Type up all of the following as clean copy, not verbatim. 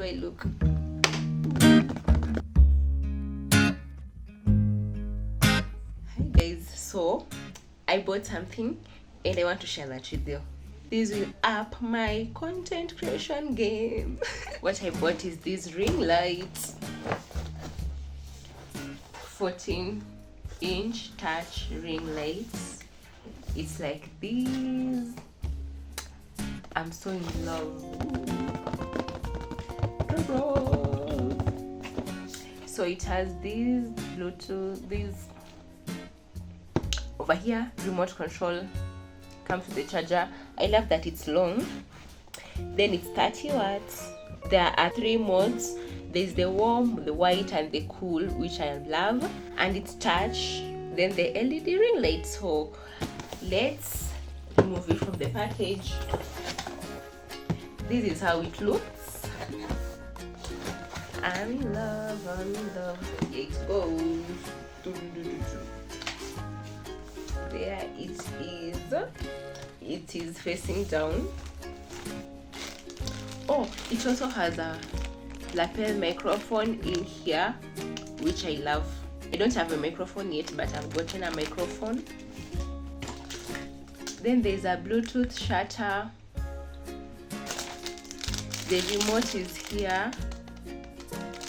do I look? Hi guys, so I bought something and I want to share that with you. This will up my content creation game. What I bought is this ring light, 14-inch touch ring lights. It's like this. I'm so in love. So it has this Bluetooth, this over here, remote control, comes with the charger. I love that it's long. Then it's 30 watts. There are 3 modes. There's the warm, the white, and the cool, which I love. And it's touch. Then the LED ring light. So let's remove it from the package. This is how it looks. I'm in love. Here it goes. There it is. It is facing down. Oh, it also has a lapel microphone in here, which I love. I don't have a microphone yet, but I've gotten a microphone. Then there's a Bluetooth shutter. The remote is here.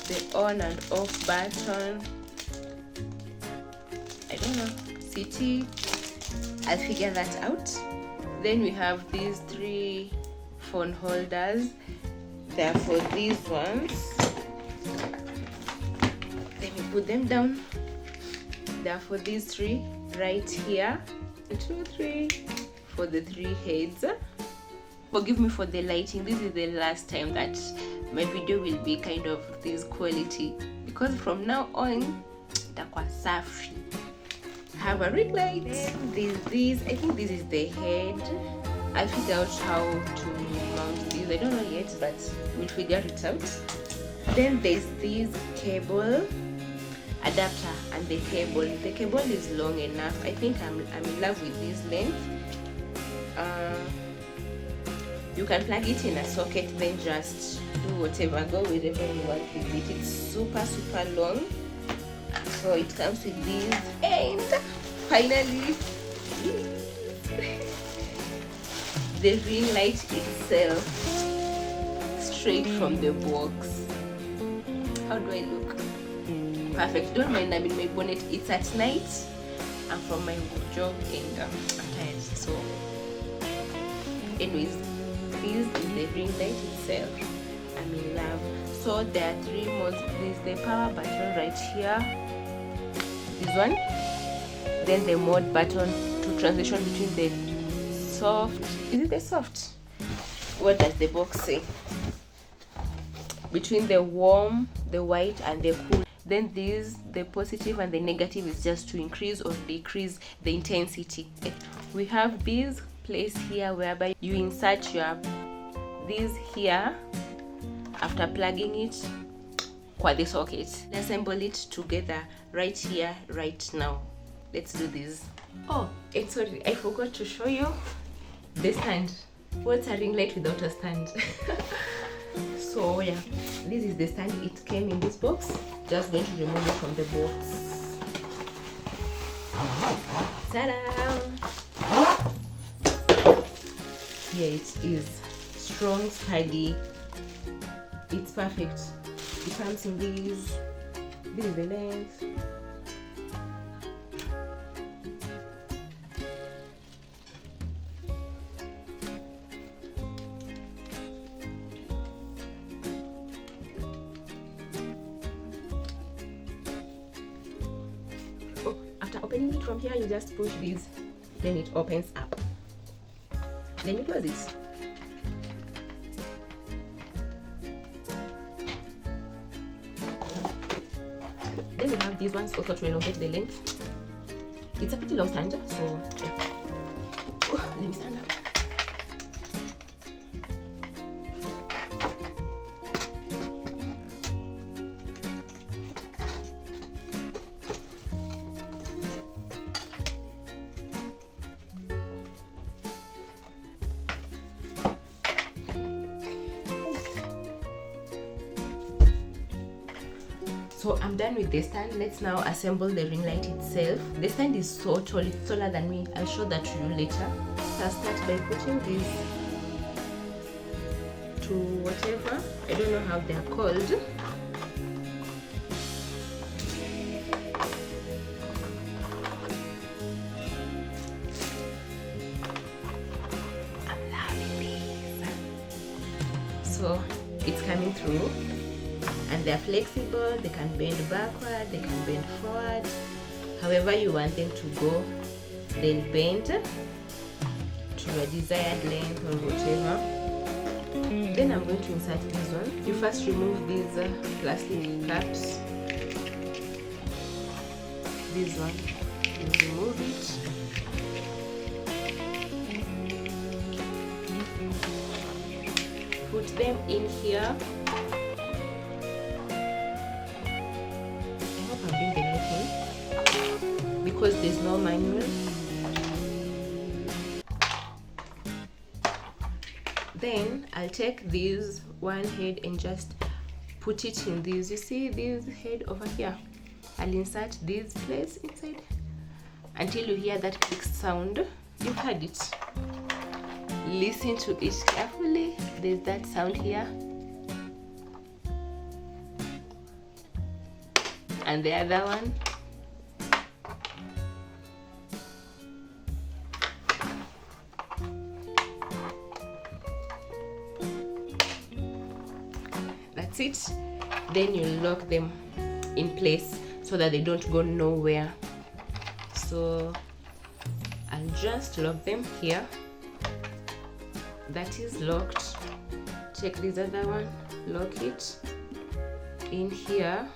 The on and off button. I don't know. CT. I'll figure that out. Then we have these 3 phone holders. They are for these ones. Let me put them down. They are for these 3 right here. 1, 2, 3 for the 3 heads. Forgive me for the lighting. This is the last time that my video will be kind of this quality, because from now on itakuwa safi. Have a ring light. This I think this is the head. I'll figure out how to mount this. I don't know yet, but we'll figure it out. Then there's this cable adapter and the cable. The cable is long enough. I think I'm in love with this length. You can plug it in a socket, then just do whatever, go wherever you want with it. It's super long. So it comes with this, and finally the ring light itself, straight from the box. How do I look? Perfect. Don't mind I'm in my bonnet. It's at night. I'm from my job and I'm tired. So anyways, this is the ring light itself. I'm in love. So there are 3 modes. There's the power button right here, this one, then the mode button to transition between the soft, is it the soft? What does the box say? Between the warm, the white, and the cool. Then this, the positive and the negative, is just to increase or decrease the intensity. We have this place here whereby you insert this here after plugging it kwa the socket. Assemble it together right here, right now. Let's do this. Oh, sorry, I forgot to show you the stand. What's a ring light without a stand? So yeah, this is the stand. It came in this box. Just going to remove it from the box. Ta-da! Here it is. Strong, sturdy. It's perfect. It comes in this. This is the length. Oh, after opening it from here, you just push this, then it opens up. Then you close it. Then we have these ones also to elongate the length. It's a pretty long stand, so yeah. Let me stand up. So I'm done with the stand. Let's now assemble the ring light itself. The stand is so tall, it's taller than me. I'll show that to you later. So I'll start by putting these to whatever, I don't know how they're called. I'm loving these. So it's coming through, and they're flexible. They can bend backward, they can bend forward, however you want them to go. They'll bend to your desired length or whatever. Then I'm going to insert this one. You first remove these plastic caps. This one, you remove it. Put them in here. I hope I'm doing the right thing because there's no manual. Then I'll take this one head and just put it in this. You see this head over here? I'll insert this place inside until you hear that click sound. You've heard it. Listen to it carefully. There's that sound here. And the other one. That's it. Then you lock them in place so that they don't go nowhere. So I'll just lock them here. That is locked. Check this other one. Lock it in here.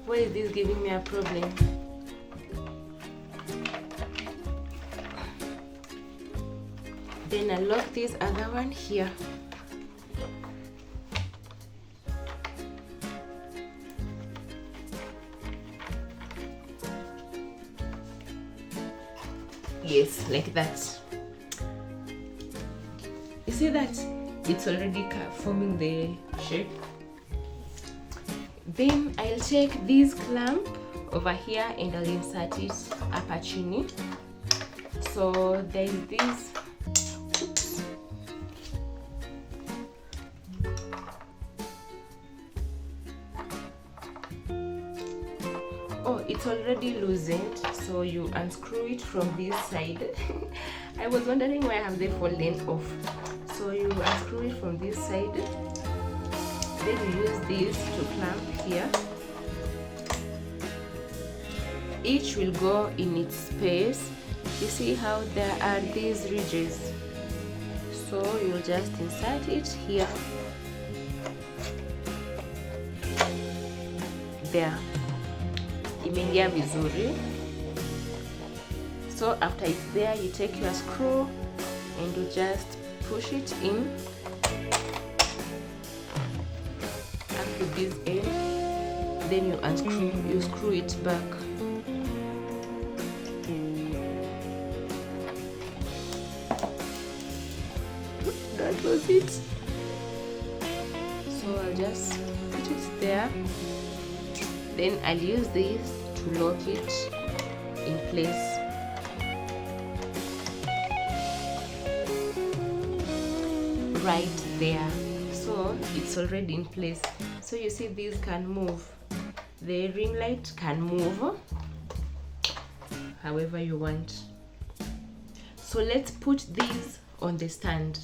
Why is this giving me a problem? Then I lock this other one here. Yes, like that. You see that? It's already forming the shape. Then I'll take this clamp over here and I'll insert it up a chini. So there is this. Oops. Oh, it's already loosened, so you unscrew it from this side. I was wondering why have they fallen off. So you unscrew it from this side. Then you use this to clamp here. Each will go in its space. You see how there are these ridges. So you'll just insert it here. There. Imeingia vizuri. So after it's there, you take your screw and you just push it in up to this end. Then you unscrew, you screw it back. That was it. So I'll just put it there. Then I'll use this to lock it in place. Right there. So it's already in place. So you see these can move. The ring light can move however you want. So let's put these on the stand.